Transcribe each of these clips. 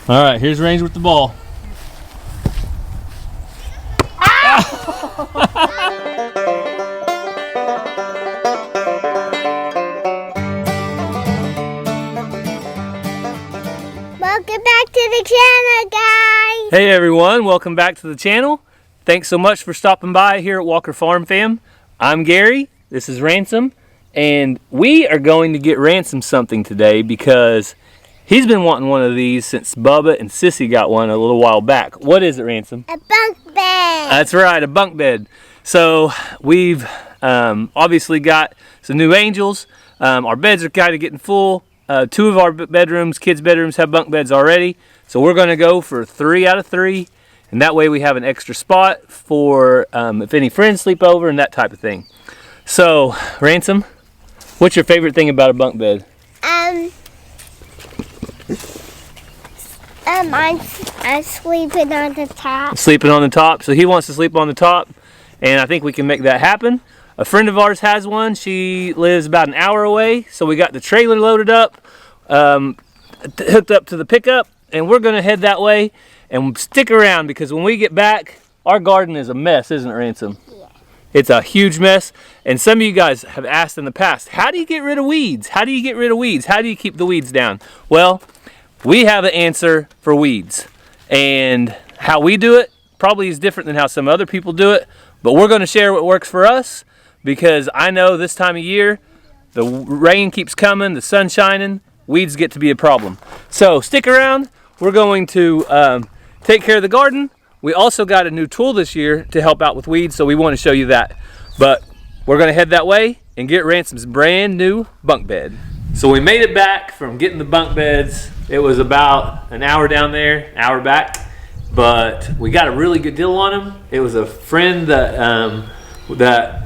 All right, here's Range with the ball. Welcome back to the channel, guys. Hey everyone, welcome back to the channel. Thanks so much for stopping by here at Walker Farm Fam. I'm Gary, this is Ransom, and we are going to get Ransom something today because he's been wanting one of these since Bubba and Sissy got one a little while back. What is it, Ransom? A bunk bed. That's right, a bunk bed. So we've obviously got some new angels. Our beds are kind of getting full. 2 of our bedrooms, kids' bedrooms, have bunk beds already. So we're going to go for 3 out of 3. And that way we have an extra spot for if any friends sleep over and that type of thing. So, Ransom, what's your favorite thing about a bunk bed? I'm sleeping on the top. Sleeping on the top. So he wants to sleep on the top, and I think we can make that happen. A friend of ours has one. She lives about an hour away, so we got the trailer loaded up, hooked up to the pickup, and we're going to head that way. And stick around because when we get back, our garden is a mess, isn't it, Ransom? Yeah. It's a huge mess. And some of you guys have asked in the past, how do you get rid of weeds? How do you get rid of weeds? How do you keep the weeds down? Well, we have an answer for weeds. And how we do it probably is different than how some other people do it. But we're going to share what works for us because I know this time of year, the rain keeps coming, the sun's shining, weeds get to be a problem. So stick around. We're going to take care of the garden. We also got a new tool this year to help out with weeds, so we want to show you that. But we're going to head that way and get Ransom's brand new bunk bed. So we made it back from getting the bunk beds. It was about an hour down there, an hour back, but we got a really good deal on them. It was a friend that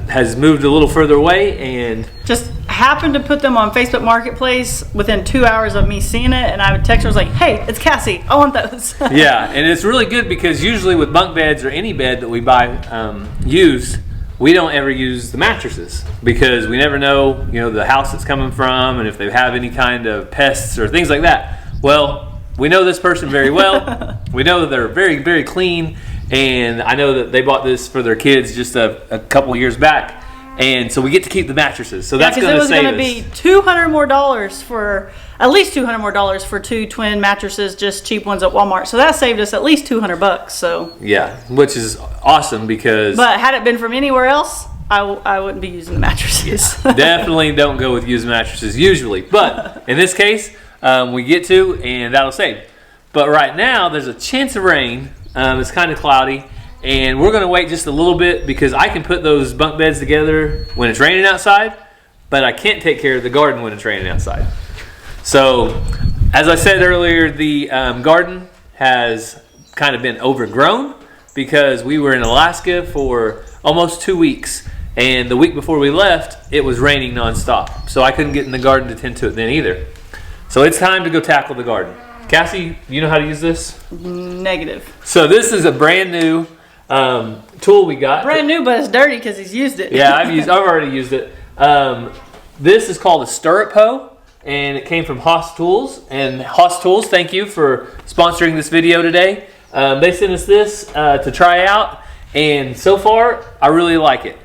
has moved a little further away and just happened to put them on Facebook Marketplace within 2 hours of me seeing it, and I would text her, I was like, hey, it's Cassie, I want those. Yeah, and it's really good because usually with bunk beds or any bed that we buy used, we don't ever use the mattresses because we never know, the house it's coming from and if they have any kind of pests or things like that. Well, we know this person very well. We know that they're very, very clean, and I know that they bought this for their kids just a couple years back. And so we get to keep the mattresses. So that's going to save us. It was going to be $200 more for at least $200 more for 2 twin mattresses, just cheap ones at Walmart. So that saved us at least $200. So yeah, which is awesome because. But had it been from anywhere else, I wouldn't be using the mattresses. Yeah, definitely don't go with used mattresses usually, but in this case we get to, and that'll save. But right now there's a chance of rain. It's kind of cloudy. And we're going to wait just a little bit because I can put those bunk beds together when it's raining outside, but I can't take care of the garden when it's raining outside. So, as I said earlier, the garden has kind of been overgrown because we were in Alaska for almost 2 weeks. And the week before we left, it was raining nonstop. So I couldn't get in the garden to tend to it then either. So it's time to go tackle the garden. Cassie, you know how to use this? Negative. So this is a brand new tool we got. Brand new, but it's dirty because he's used it. Yeah, I've already used it. This is called a stirrup hoe, and it came from Haas Tools. And Haas Tools, thank you for sponsoring this video today. They sent us this to try out, and so far I really like it.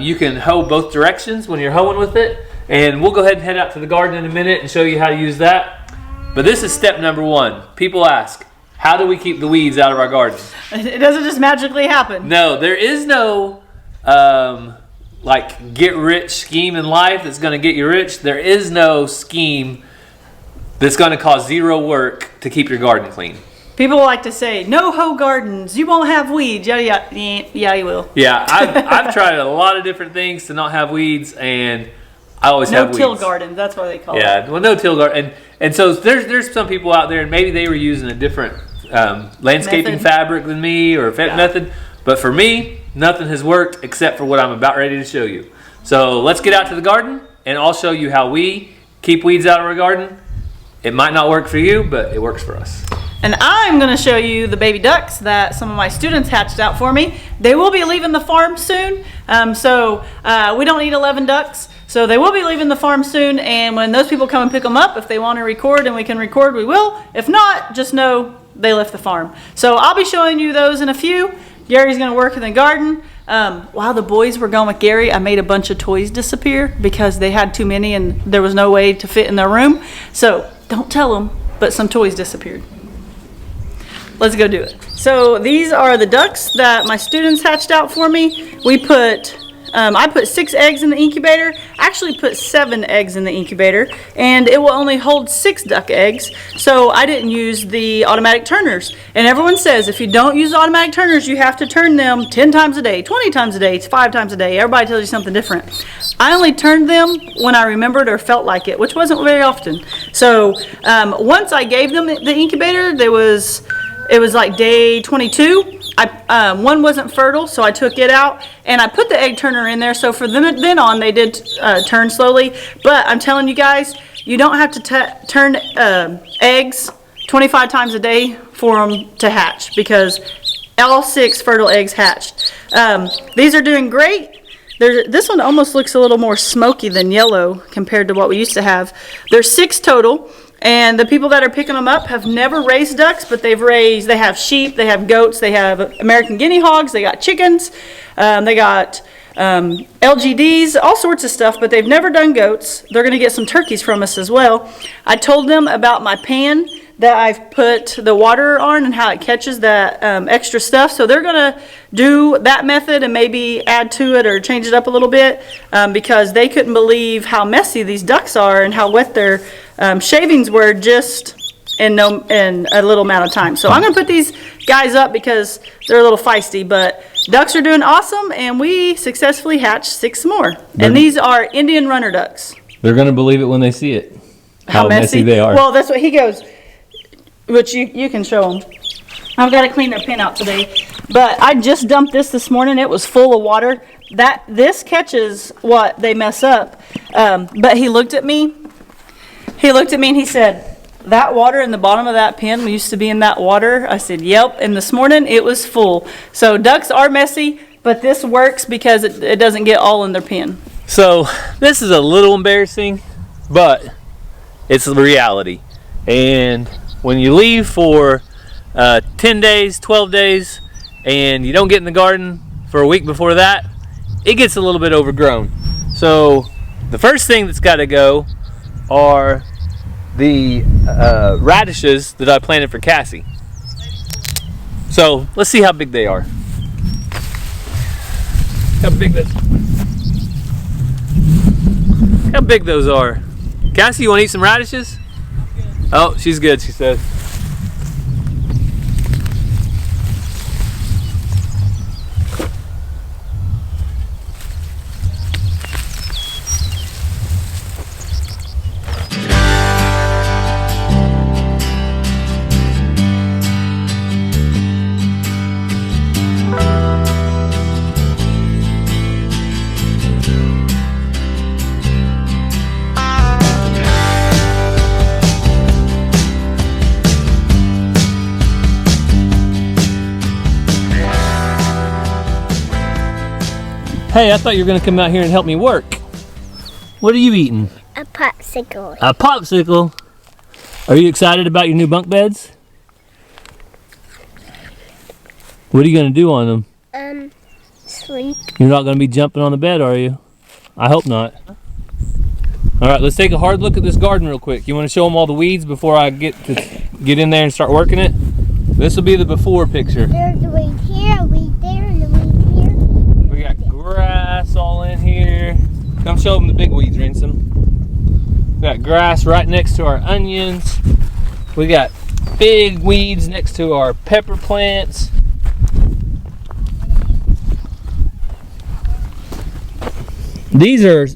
You can hoe both directions when you're hoeing with it, and we'll go ahead and head out to the garden in a minute and show you how to use that. But this is step number 1. People ask, how do we keep the weeds out of our garden? It doesn't just magically happen. No, there is no get rich scheme in life that's going to get you rich. There is no scheme that's going to cause zero work to keep your garden clean. People like to say, no hoe gardens, you won't have weeds. Yeah, you will. Yeah, I've tried a lot of different things to not have weeds, and I always have weeds. No-till gardens, that's what they call it. Yeah, well, no-till garden. And so there's some people out there, and maybe they were using a different landscaping fabric than me or method. But for me, nothing has worked except for what I'm about ready to show you. So let's get out to the garden, and I'll show you how we keep weeds out of our garden. It might not work for you, but it works for us. And I'm going to show you the baby ducks that some of my students hatched out for me. They will be leaving the farm soon, so we don't need 11 ducks. So So they will be leaving the farm soon, and when those people come and pick them up, if they want to record and we can record, we will. If not, just know they left the farm. So I'll be showing you those in a few. Gary's going to work in the garden. While the boys were gone with Gary, I made a bunch of toys disappear because they had too many and there was no way to fit in their room. So don't tell them, but some toys disappeared. Let's go do it. So these are the ducks that my students hatched out for me. I put 6 eggs in the incubator. Actually put 7 eggs in the incubator, and it will only hold 6 duck eggs. So I didn't use the automatic turners. And everyone says if you don't use automatic turners, you have to turn them 10 times a day, 20 times a day, 5 times a day. Everybody tells you something different. I only turned them when I remembered or felt like it, which wasn't very often. So once I gave them the incubator, it was like day 22. One wasn't fertile, so I took it out and I put the egg turner in there. So for them then on, they did turn slowly. But I'm telling you guys, you don't have to turn eggs 25 times a day for them to hatch, because all 6 fertile eggs hatched. These are doing great. This one almost looks a little more smoky than yellow compared to what we used to have. There's 6 total. And the people that are picking them up have never raised ducks, but they have sheep, they have goats, they have American guinea hogs, they got chickens, they got LGDs, all sorts of stuff, but they've never done goats. They're going to get some turkeys from us as well. I told them about my pan that I've put the water on and how it catches that extra stuff. So they're going to do that method and maybe add to it or change it up a little bit, because they couldn't believe how messy these ducks are and how wet their shavings were just in a little amount of time. So I'm going to put these guys up because they're a little feisty, but ducks are doing awesome, and we successfully hatched 6 more. And these are Indian runner ducks. They're going to believe it when they see it. How messy they are. Well, that's what he goes, which you can show them. I've got to clean their pen out today. But I just dumped this morning. It was full of water. This catches what they mess up. But he looked at me. And he said, "That water in the bottom of that pen used to be in that water." I said, "Yep." And this morning it was full. So ducks are messy, but this works because it doesn't get all in their pen. So this is a little embarrassing, but it's the reality. And when you leave for 10 days, 12 days, and you don't get in the garden for a week before that, it gets a little bit overgrown. So the first thing that's got to go are the radishes that I planted for Cassie. So let's see how big they are. How big those are. Cassie, you want to eat some radishes? Oh, she's good, she says. Hey, I thought you were going to come out here and help me work. What are you eating? A popsicle. A popsicle? Are you excited about your new bunk beds? What are you going to do on them? Sleep. You're not going to be jumping on the bed, are you? I hope not. All right, let's take a hard look at this garden real quick. You want to show them all the weeds before I get in there and start working it? This will be the before picture. There's a weed here, a weed there, and a weed here. We got grass all in here. Come show them the big weeds, Ransom. We got grass right next to our onions. We got big weeds next to our pepper plants. These are,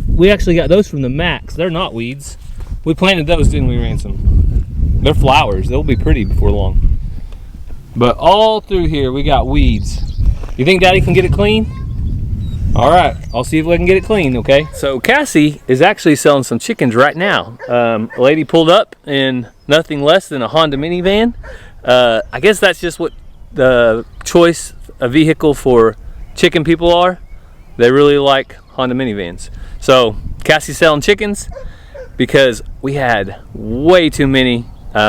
we actually got those from the Max. They're not weeds. We planted those, didn't we, Ransom? They're flowers. They'll be pretty before long. But all through here, we got weeds. You think Daddy can get it clean? All right, I'll see if I can get it clean, okay? So Cassie is actually selling some chickens right now. A lady pulled up in nothing less than a Honda minivan. I guess that's just what the choice of vehicle for chicken people are. They really like Honda minivans. So Cassie's selling chickens because we had way too many.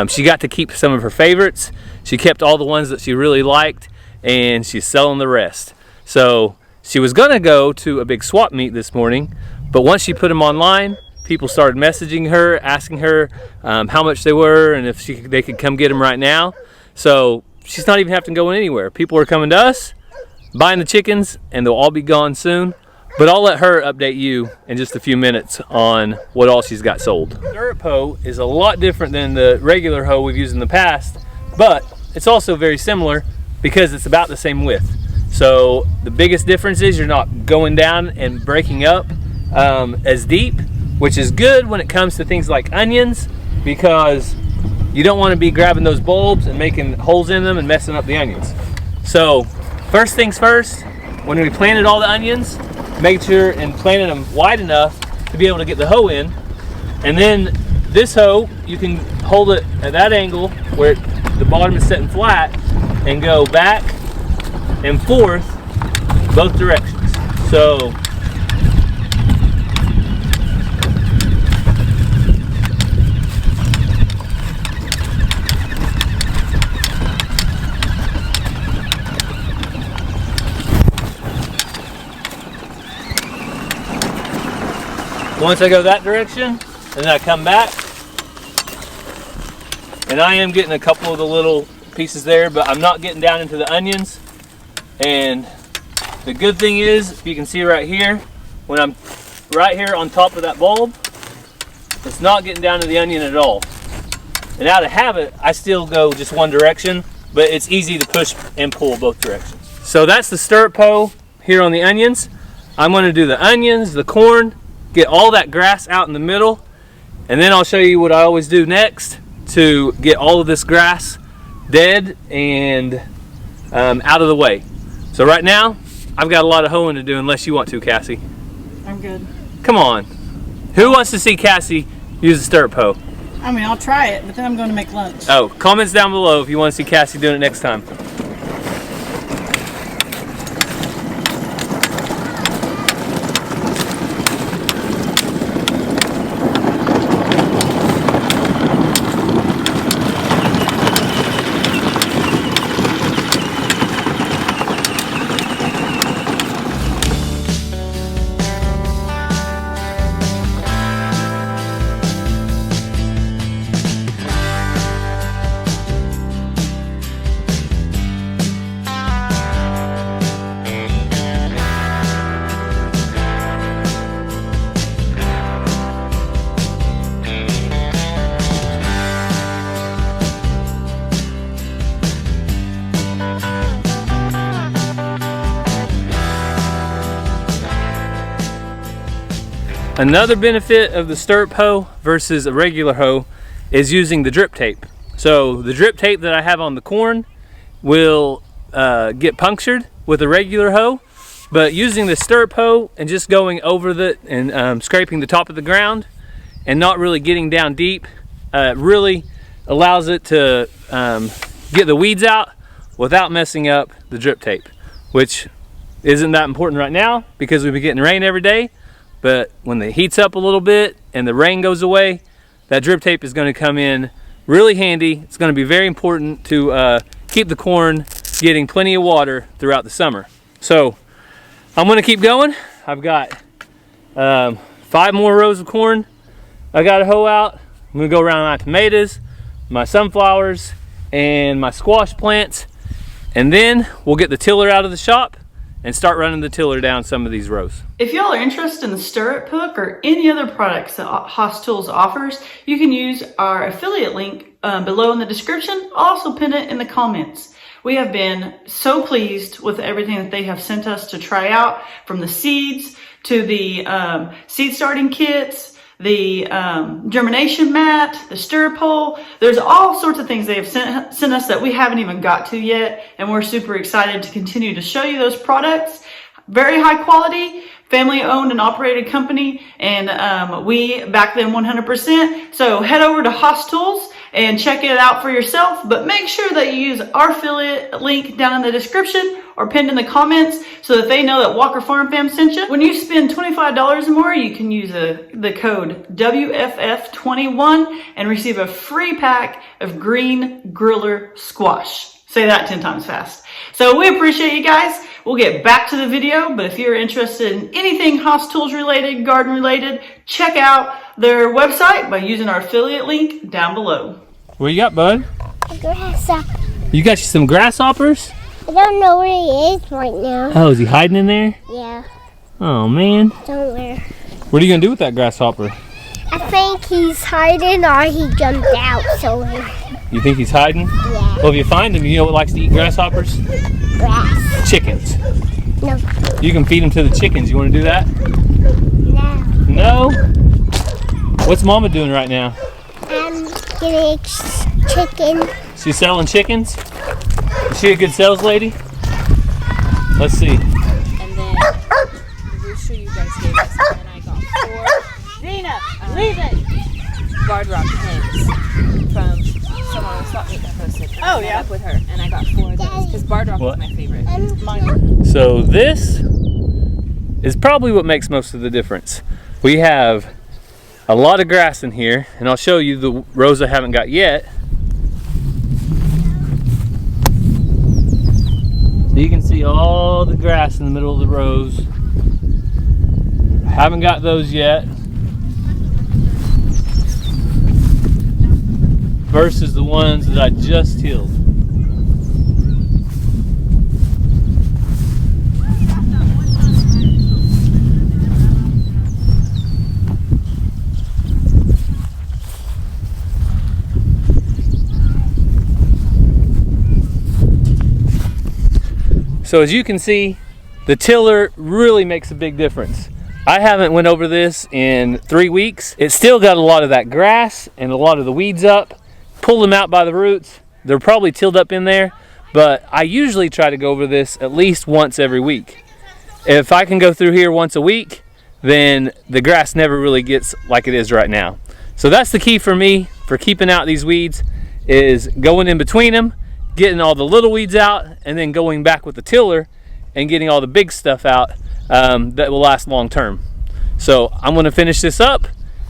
She got to keep some of her favorites. She kept all the ones that she really liked, and she's selling the rest. So she was gonna go to a big swap meet this morning, but once she put them online, people started messaging her, asking her how much they were and if they could come get them right now. So she's not even having to go anywhere. People are coming to us, buying the chickens, and they'll all be gone soon. But I'll let her update you in just a few minutes on what all she's got sold. Stirrup hoe is a lot different than the regular hoe we've used in the past, but it's also very similar because it's about the same width. So the biggest difference is you're not going down and breaking up as deep, which is good when it comes to things like onions, because you don't want to be grabbing those bulbs and making holes in them and messing up the onions. So first things first, when we planted all the onions, make sure and planted them wide enough to be able to get the hoe in. And then this hoe, you can hold it at that angle where the bottom is sitting flat and go back and forth both directions. So once I go that direction, and then I come back, and I am getting a couple of the little pieces there, but I'm not getting down into the onions. And the good thing is, if you can see right here, when I'm right here on top of that bulb, it's not getting down to the onion at all. And out of habit, I still go just one direction, but it's easy to push and pull both directions. So that's the stirrup hoe here on the onions. I'm going to do the onions, the corn, get all that grass out in the middle, and then I'll show you what I always do next to get all of this grass dead and out of the way. So right now, I've got a lot of hoeing to do unless you want to, Cassie. I'm good. Come on. Who wants to see Cassie use a stirrup hoe? I mean, I'll try it, but then I'm going to make lunch. Oh, comments down below if you want to see Cassie doing it next time. Another benefit of the stirrup hoe versus a regular hoe is using the drip tape. So the drip tape that I have on the corn will get punctured with a regular hoe, but using the stirrup hoe and just going over the and scraping the top of the ground and not really getting down deep really allows it to get the weeds out without messing up the drip tape, which isn't that important right now because we've been getting rain every day. But when it heats up a little bit and the rain goes away, that drip tape is going to come in really handy. It's going to be very important to keep the corn getting plenty of water throughout the summer. So I'm going to keep going. I've got 5 more rows of corn I got to hoe out. I'm going to go around my tomatoes, my sunflowers, and my squash plants. And then we'll get the tiller out of the shop and start running the tiller down some of these rows. If y'all are interested in the stirrup hook or any other products that Haas Tools offers, you can use our affiliate link below in the description. I'll also pin it in the comments. We have been so pleased with everything that they have sent us to try out, from the seeds to the seed starting kits, the germination mat, the stirrup hole. There's all sorts of things they have sent us that we haven't even got to yet, and we're super excited to continue to show you those products. Very high quality, family owned and operated company, and we back them 100%. So head over to Haas Tools and check it out for yourself, but make sure that you use our affiliate link down in the description, or pinned in the comments so that they know that Walker Farm Fam sent you. When you spend $25 or more, you can use the code WFF21 and receive a free pack of green griller squash. Say that 10 times fast. So we appreciate you guys. We'll get back to the video, but if you're interested in anything Haas Tools related, garden related, check out their website by using our affiliate link down below. What you got, bud? A grasshopper. You got you some grasshoppers? I don't know where he is right now. Oh, is he hiding in there? Yeah, Oh, man. somewhere. What are you going to do with that grasshopper? I think he's hiding or he jumped out somewhere. You think he's hiding? Yeah, Well, if you find him, you know what likes to eat grasshoppers? grass. Chickens. No, You can feed them to the chickens. You want to do that? no. No? What's Mama doing right now? I'm getting chicken. She's selling chickens? Is she a good sales lady? Let's see. And then the rooster you guys gave us, and then I got 4 Dina, leave it. guard rock hens from someone on Swap Meet that posted. And Oh, I met yeah. up with her, and I got 4 of those because guard rock What? is my favorite. So this is probably what makes most of the difference. We have a lot of grass in here, and I'll show you the rows I haven't got yet. So you can see all the grass in the middle of the rows. I haven't got those yet. Versus the ones that I just tilled. So as you can see, the tiller really makes a big difference. I haven't went over this in 3 weeks. It's still got a lot of that grass and a lot of the weeds up. Pull them out by the roots. They're probably tilled up in there, but I usually try to go over this at least once every week. If I can go through here once a week, then the grass never really gets like it is right now. So that's the key for me for keeping out these weeds, is going in between them, getting all the little weeds out, and then going back with the tiller and getting all the big stuff out that will last long term. So I'm going to finish this up,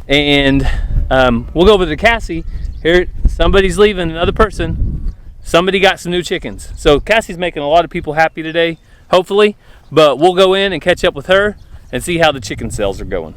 and we'll go over to Cassie. Here, somebody's leaving, another person. Somebody got some new chickens. So Cassie's making a lot of people happy today, hopefully. But we'll go in and catch up with her and see how the chicken sales are going.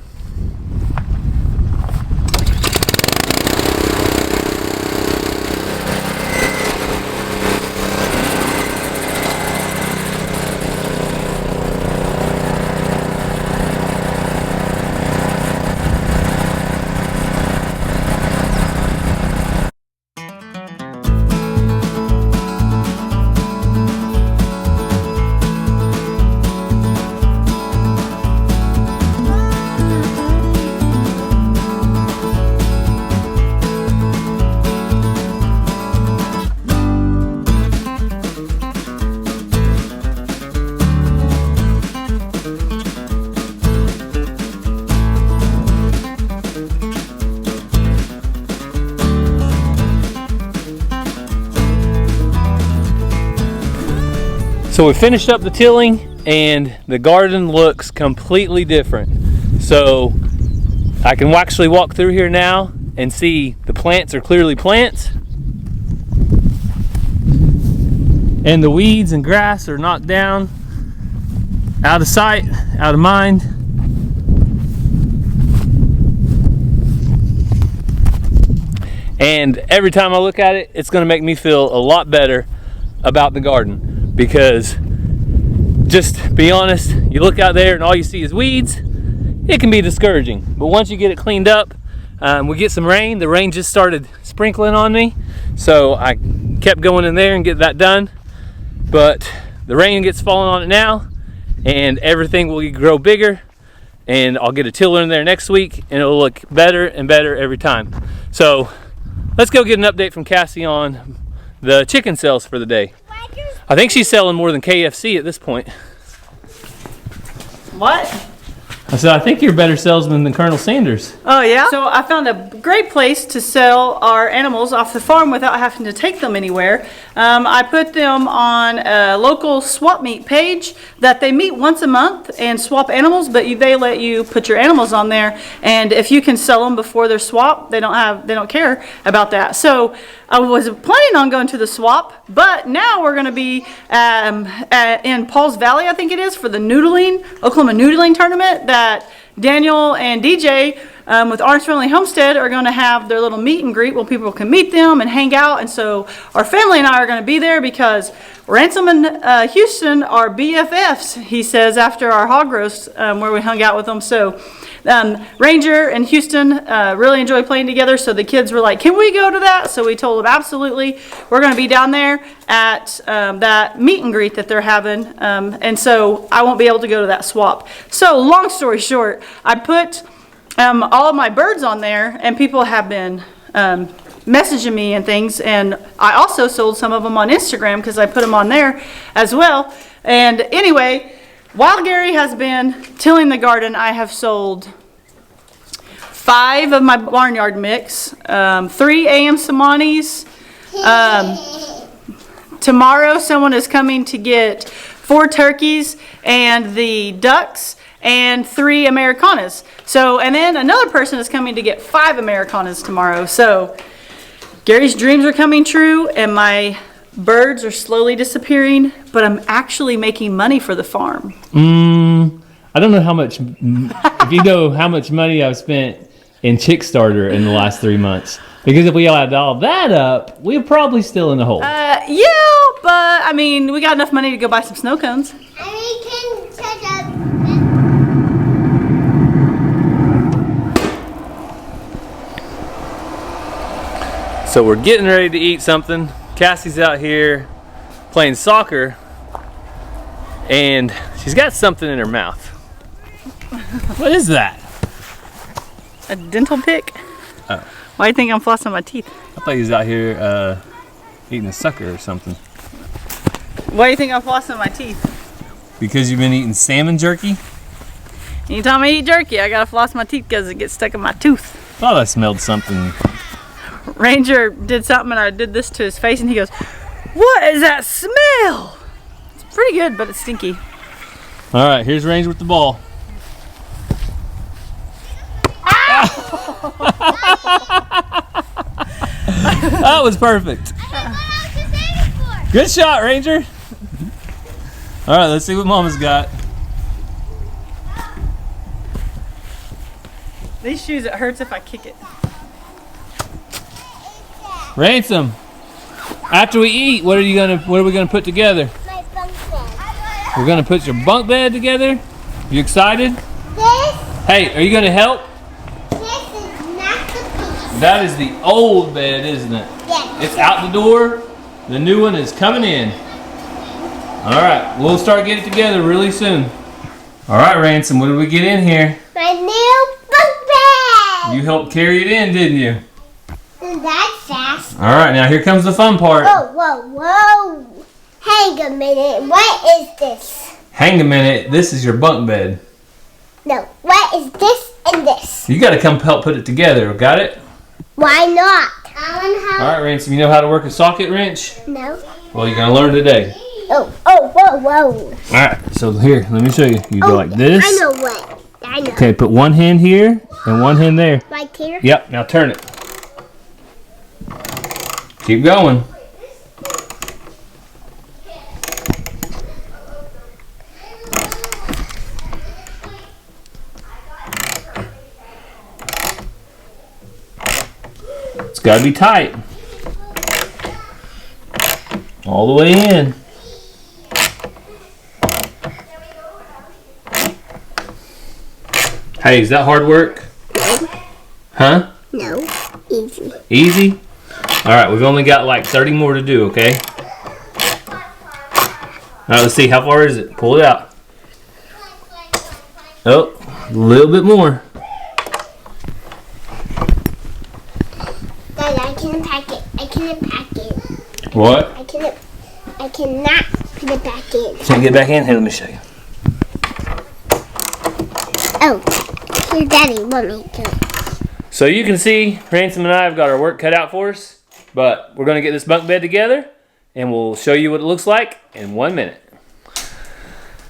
So we finished up the tilling and the garden looks completely different. So I can actually walk through here now and see the plants are clearly plants. And the weeds and grass are knocked down, out of sight, out of mind. And every time I look at it, it's gonna make me feel a lot better about the garden. Because, just be honest, you look out there and all you see is weeds, it can be discouraging. But once you get it cleaned up, we get some rain. The rain just started sprinkling on me, so I kept going in there and get that done. But the rain gets falling on it now, and everything will grow bigger, and I'll get a tiller in there next week, and it'll look better and better every time. So let's go get an update from Cassie on the chicken sales for the day. I think she's selling more than KFC at this point. What? I said, I think you're a better salesman than Colonel Sanders. Oh, yeah? So I found a great place to sell our animals off the farm without having to take them anywhere. I put them on a local swap meet page that they meet once a month and swap animals, but they let you put your animals on there, and if you can sell them before they're swapped, they don't care about that. So I was planning on going to the swap, but now we're going to be in Paul's Valley, I think it is, for the Oklahoma noodling tournament that Daniel and DJ with Orange Friendly Homestead are going to have their little meet and greet where people can meet them and hang out. And so our family and I are going to be there because Ransom and Houston are BFFs, he says, after our hog roast where we hung out with them. So Ranger and Houston really enjoy playing together, so the kids were like, can we go to that? So we told them absolutely. We're going to be down there at that meet and greet that they're having, and so I won't be able to go to that swap. So long story short, I put all of my birds on there, and people have been messaging me and things, and I also sold some of them on Instagram because I put them on there as well. And anyway, while Gary has been tilling the garden, I have sold 5 of my barnyard mix, 3 AM Samanis. Tomorrow someone is coming to get 4 turkeys and the ducks and 3 Americanas. So, and then another person is coming to get 5 Americanas tomorrow. So Gary's dreams are coming true and my birds are slowly disappearing, but I'm actually making money for the farm. I don't know how much, if you know how much money I've spent in Kickstarter in the last 3 months. Because if we add all that up, we're probably still in the hole. Yeah, but I mean, we got enough money to go buy some snow cones. So we're getting ready to eat something. Cassie's out here playing soccer, and she's got something in her mouth. What is that? A dental pick? Oh. Why do you think I'm flossing my teeth? I thought he was out here eating a sucker or something. Why do you think I'm flossing my teeth? Because you've been eating salmon jerky? Anytime I eat jerky, I gotta floss my teeth because it gets stuck in my tooth. Thought I smelled something. Ranger did something and I did this to his face and he goes, "What is that smell?" It's pretty good, but it's stinky. All right, here's Ranger with the ball. That was perfect. Good shot, Ranger. All right, let's see what Mama's got. These shoes, it hurts if I kick it. Ransom, after we eat, what are we gonna put together? My bunk bed. We're gonna put your bunk bed together. You excited? This, Hey, are you gonna help? this is not the piece. That is the old bed, isn't it? Yes. It's out the door. The new one is coming in. All right, we'll start getting it together really soon. All right, Ransom, what did we get in here? My new bunk bed. You helped carry it in, didn't you? That's fast. All right, now here comes the fun part. Whoa, whoa, whoa. Hang a minute. What is this? Hang a minute, this is your bunk bed. No, what is this and this? You gotta come help put it together, got it? Why not? I All right, Ransom, you know how to work a socket wrench? No. Well, you're gonna learn today. Oh, whoa, whoa. All right, so here, let me show you. You go like this. I know what. I know. Okay, put one hand here and one hand there. Right here? Yep, now turn it. Keep going. It's got to be tight. All the way in. Hey, is that hard work? Huh? No. Easy. Easy? Alright, we've only got like 30 more to do, okay? Alright, let's see. How far is it? Pull it out. Oh, a little bit more. Dad, I can't pack it. I can't pack it. What? I cannot put it back in. Can't get back in? Here, let me show you. Oh, your daddy want me to. So you can see, Ransom and I have got our work cut out for us, but we're going to get this bunk bed together, and we'll show you what it looks like in 1 minute.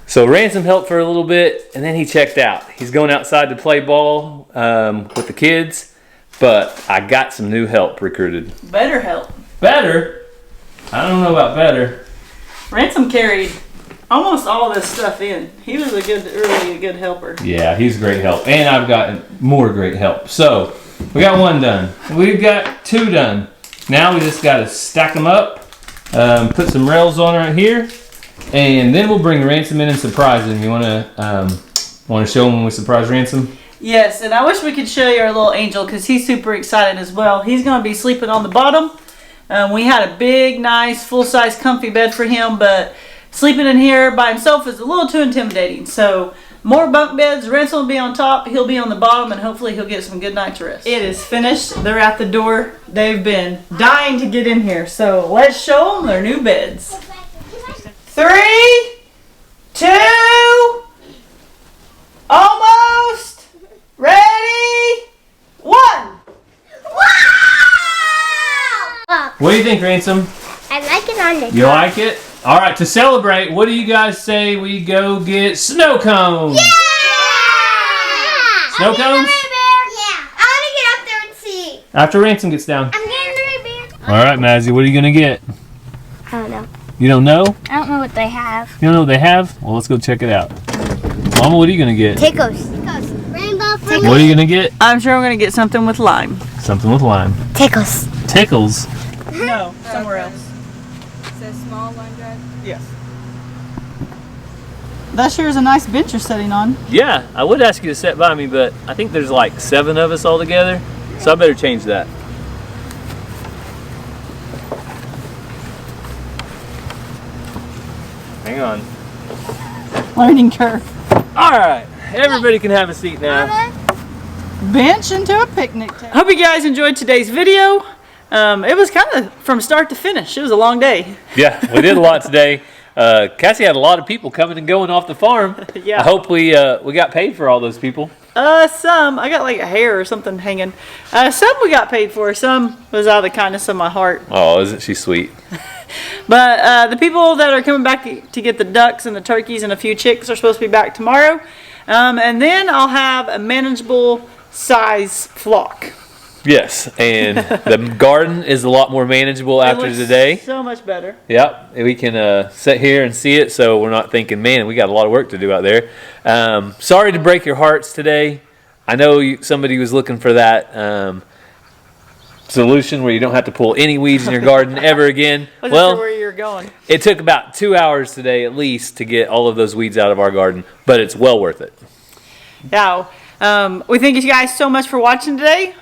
So Ransom helped for a little bit, and then he checked out. He's going outside to play ball with the kids, but I got some new help recruited. Better help. Better? I don't know about better. Ransom carried almost all this stuff in. He was really a good helper. Yeah, he's a great help, and I've gotten more great help. So we got one done. We've got two done. Now we just got to stack them up, put some rails on right here, and then we'll bring Ransom in and surprise him. You want to show him when we surprise Ransom? Yes, and I wish we could show you our little angel because he's super excited as well. He's going to be sleeping on the bottom. We had a big, nice, full-size, comfy bed for him, but sleeping in here by himself is a little too intimidating. So more bunk beds. Ransom will be on top, he'll be on the bottom, and hopefully he'll get some good night's rest. It is finished. They're at the door. They've been dying to get in here. So let's show them their new beds. 3, 2, almost, ready, 1. Wow! What do you think, Ransom? I like it on the top. You like it? All right, to celebrate, what do you guys say we go get snow cones? Yeah! Snow cones? Yeah. I want to get up there and see. After Ransom gets down. I'm getting the bear. All right, Mazzy, what are you going to get? I don't know. You don't know? I don't know what they have. You don't know what they have? Well, let's go check it out. Mama, what are you going to get? Tickles. Rainbow fruit. What are you going to get? I'm sure I'm going to get something with lime. Something with lime. Tickles. Tickles? No, somewhere else. It says small lime drive. Yes. That sure is a nice bench you're sitting on. Yeah, I would ask you to sit by me, but I think there's like 7 of us all together, so I better change that. Hang on. Learning curve. All right, everybody can have a seat now. Bench into a picnic table. Hope you guys enjoyed today's video. It was kind of from start to finish. It was a long day. Yeah, we did a lot today. Cassie had a lot of people coming and going off the farm. Yeah. I hope we got paid for all those people. Some. I got like a hair or something hanging. Some we got paid for. Some was out of the kindness of my heart. Oh, isn't she sweet? But the people that are coming back to get the ducks and the turkeys and a few chicks are supposed to be back tomorrow. And then I'll have a manageable size flock. Yes, and the garden is a lot more manageable after It looks today. so much better. Yep, we can sit here and see it, so we're not thinking, man, we got a lot of work to do out there. Sorry to break your hearts today. I know somebody was looking for that solution where you don't have to pull any weeds in your garden ever again. I wasn't sure where you're going. It took about 2 hours today at least to get all of those weeds out of our garden, but it's well worth it. Yeah. We thank you guys so much for watching today.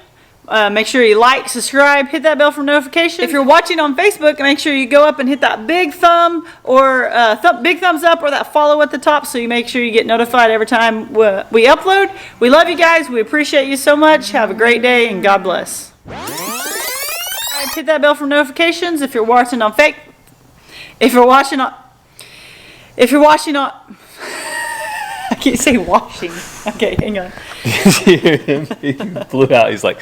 Make sure you like, subscribe, hit that bell for notifications. If you're watching on Facebook, make sure you go up and hit that big thumb or big thumbs up or that follow at the top so you make sure you get notified every time we upload. We love you guys. We appreciate you so much. Have a great day and God bless. Hit that bell for notifications if you're watching on If you're watching on I can't say washing. Okay, hang on. You hear him? He blew out. He's like...